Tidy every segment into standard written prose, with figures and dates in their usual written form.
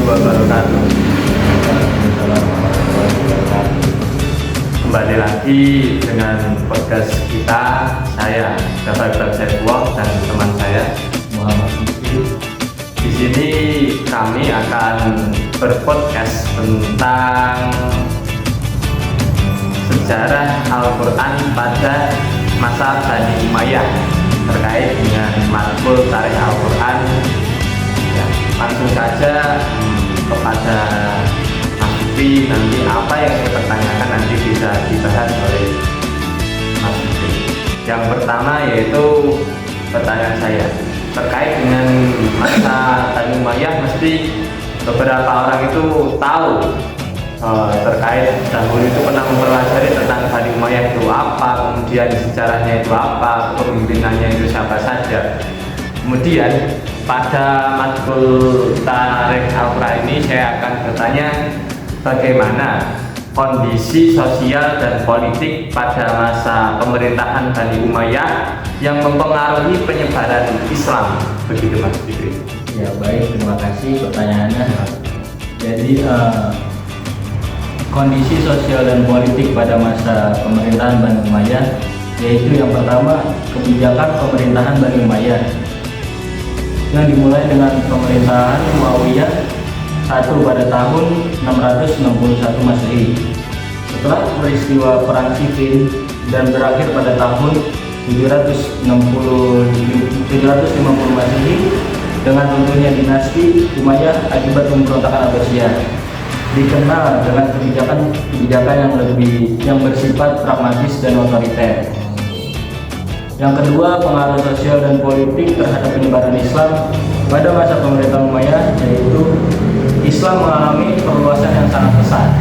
wabarakatuh. Kembali lagi dengan podcast kita, saya David Saifullah dan teman saya Muhammad Fikri. Di sini kami akan berpodcast tentang sejarah Al-Quran pada masa Bani Umayyah terkait dengan matkul tarikh Al-Quran. Ya, langsung saja kepada Mas Fikri, nanti apa yang saya pertanyakan nanti bisa dibahas oleh Mas Fikri. Yang pertama yaitu pertanyaan saya terkait dengan masa Bani Umayyah. Mesti beberapa orang itu tahu terkait dahulu itu pernah mempelajari tentang Bani Umayyah itu apa, kemudian sejarahnya itu apa, pemimpinannya itu siapa saja. Kemudian pada matkul tarikh Al-Quran ini saya akan bertanya bagaimana kondisi sosial dan politik pada masa pemerintahan Bani Umayyah yang mempengaruhi penyebaran Islam. Begitu Mas Fikri. Ya baik, terima kasih pertanyaannya. Jadi kondisi sosial dan politik pada masa pemerintahan Bani Umayyah, yaitu yang pertama kebijakan pemerintahan Bani Umayyah yang dimulai dengan pemerintahan Muawiyah I pada tahun 661 Masehi. Setelah peristiwa Perang Siffin dan berakhir pada tahun 750 Masehi dengan runtuhnya dinasti Umayyah akibat pemberontakan Abbasiyah, dikenal dengan kebijakan yang bersifat pragmatis dan otoriter. Yang kedua, pengaruh sosial dan politik terhadap penyebaran Islam pada masa pemerintahan Umayyah, yaitu Islam mengalami perluasan yang sangat pesat,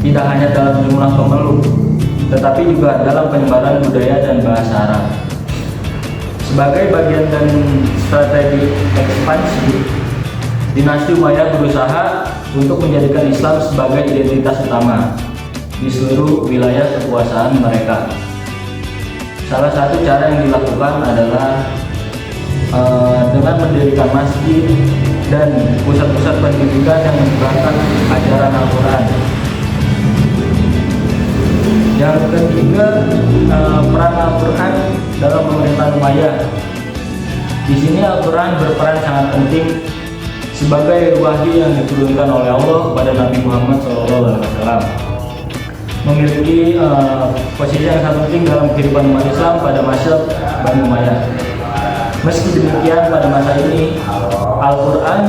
tidak hanya dalam jumlah pemeluk, tetapi juga dalam penyebaran budaya dan bahasa Arab. Sebagai bagian dan strategi ekspansi, dinasti Umayyah berusaha untuk menjadikan Islam sebagai identitas utama di seluruh wilayah kekuasaan mereka. Salah satu cara yang dilakukan adalah dengan mendirikan masjid dan pusat-pusat pendidikan yang menyebarkan ajaran Al-Quran. Yang ketiga, peran Al-Quran dalam pemerintahan Umayyah. Di sini Al-Quran berperan sangat penting sebagai wahyu yang diturunkan oleh Allah kepada Nabi Muhammad SAW, memiliki posisi yang sangat penting dalam kehidupan umat Islam pada masa Bani Umayyah. Meski demikian, pada masa ini Al-Quran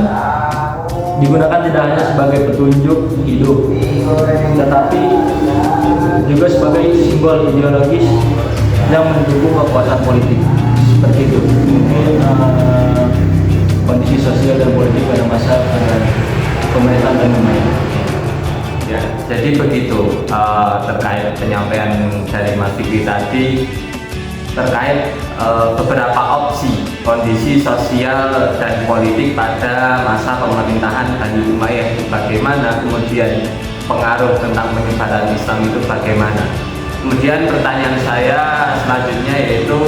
digunakan tidak hanya sebagai petunjuk hidup, tetapi juga sebagai simbol ideologis yang mendukung kekuasaan politik. Seperti itu mungkin kondisi sosial dan politik pada masa pemerintahan Bani Umayyah. Ya, jadi begitu terkait penyampaian dari Mas Fikri tadi terkait beberapa opsi kondisi sosial dan politik pada masa pemerintahan Bani Umayyah itu bagaimana, kemudian pengaruh tentang penyebaran Islam itu bagaimana. Kemudian pertanyaan saya selanjutnya yaitu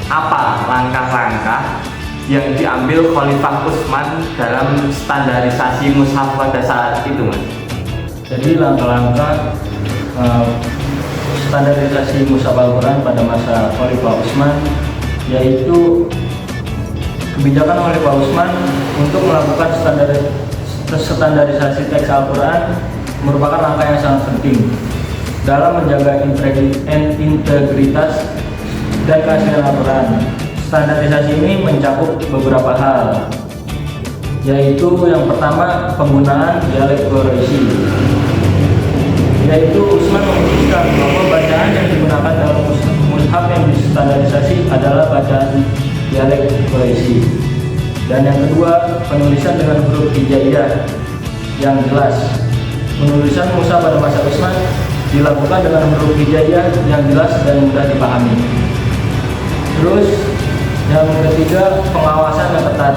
apa langkah-langkah yang diambil Khalifah Utsman dalam standarisasi mushaf pada saat itu, Mas? Jadi langkah-langkah standarisasi mushaf Al-Quran pada masa Khalifah Utsman, yaitu kebijakan Khalifah Utsman untuk melakukan standarisasi teks Al-Quran merupakan langkah yang sangat penting dalam menjaga integritas dan keaslian Al-Quran. Standarisasi ini mencakup beberapa hal, yaitu yang pertama penggunaan dialek Quraisy, yaitu Utsman memutuskan bahwa bacaan yang digunakan dalam mushaf yang distandarisasi adalah bacaan dialek Quraisy. Dan yang kedua, penulisan dengan huruf hijaiyah yang jelas. Penulisan mushaf pada masa Utsman dilakukan dengan huruf hijaiyah yang jelas dan mudah dipahami. Terus yang ketiga, pengawasan yang ketat.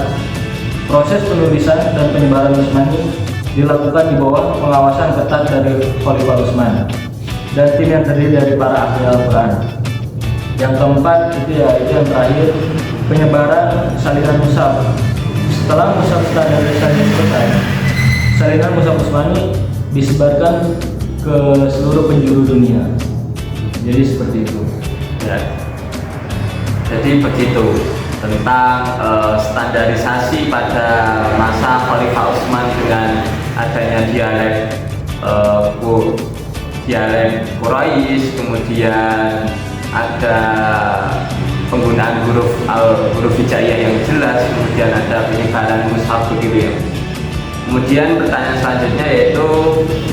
Proses penulisan dan penyebaran Utsmani dilakukan di bawah pengawasan ketat dari Khalifah Utsman dan tim yang terdiri dari para ahli Al-Quran. Yang keempat itu yang terakhir, penyebaran salinan mushaf Setelah mushaf standarisasi selesai, salinan mushaf Utsmani disebarkan ke seluruh penjuru dunia. Jadi seperti itu. Ya. Jadi begitu tentang standarisasi pada masa Khalifah Utsman dengan adanya dialek Quraisy, kemudian ada penggunaan huruf hijaiyah yang jelas, kemudian ada penyebaran mushaf begitu ya. Kemudian pertanyaan selanjutnya yaitu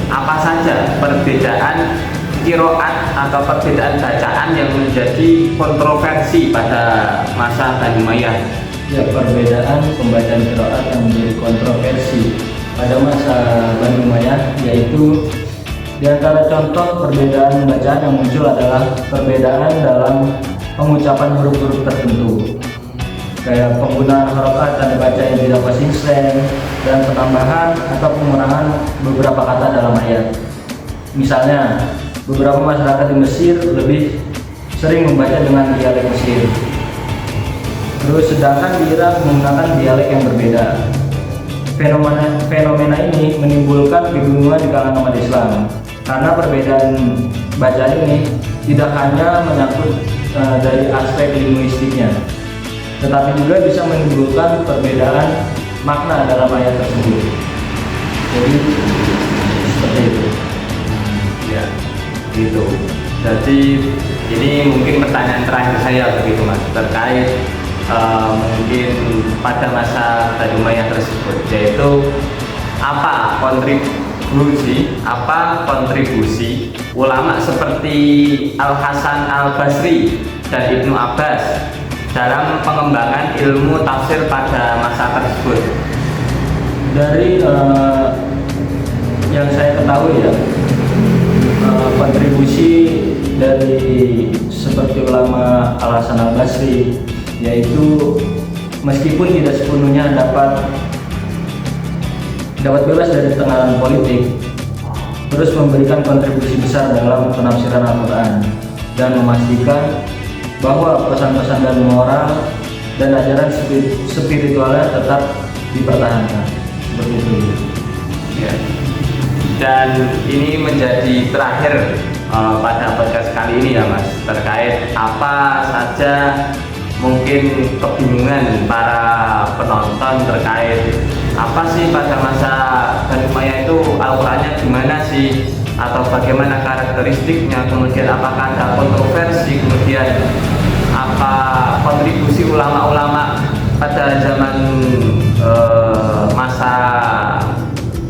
apa saja perbedaan qiraat atau perbedaan bacaan yang menjadi kontroversi pada masa Bani Umayyah? Ya, perbedaan pembacaan qiraat yang menjadi kontroversi pada masa Bani Umayyah yaitu di antara contoh perbedaan bacaan yang muncul adalah perbedaan dalam pengucapan huruf-huruf tertentu, kayak penggunaan harokat tanda baca yang tidak konsisten dan penambahan atau pengurangan beberapa kata dalam ayat. Misalnya, beberapa masyarakat di Mesir lebih sering membaca dengan dialek Mesir, terus sedangkan di Irak menggunakan dialek yang berbeda. Fenomena ini menimbulkan kebingungan di kalangan umat Islam karena perbedaan bacaan ini tidak hanya menyangkut dari aspek linguistiknya, tetapi juga bisa menimbulkan perbedaan makna dalam ayat tersebut. Jadi seperti itu. Ya, gitu. Jadi ini mungkin pertanyaan terakhir saya begitu Mas, terkait mungkin pada masa Bani Umayyah tersebut, yaitu apa kontribusi ulama seperti Al-Hasan Al-Basri dan Ibnu Abbas dalam pengembangan ilmu tafsir pada masa tersebut? Dari yang saya ketahui ya, kontribusi dari seperti ulama Al-Hasan Al-Basri, yaitu meskipun tidak sepenuhnya dapat bebas dari tekanan politik, terus memberikan kontribusi besar dalam penafsiran Al-Quran dan memastikan bahwa pesan-pesan dan moral dan ajaran spiritualnya tetap dipertahankan. Seperti itu. Ya. Dan ini menjadi terakhir pada podcast kali ini ya Mas, terkait apa saja mungkin kebingungan para penonton terkait apa sih pada masa Bani Umayyah itu Al-Qurannya gimana sih, atau bagaimana karakteristiknya, kemudian apakah ada kontroversi, kemudian apa kontribusi ulama-ulama pada zaman masa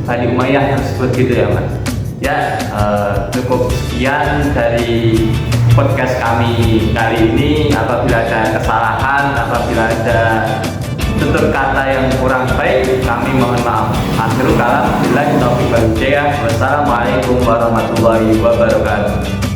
Bani Umayyah tersebut gitu ya Mas. Ya, cukup sekian dari podcast kami kali ini. Apabila ada kesalahan, apabila ada tutur kata yang kurang baik, kami mohon maaf. Akhirul kalam, billahi taufiq wal hidayah. Wassalamualaikum warahmatullahi wabarakatuh.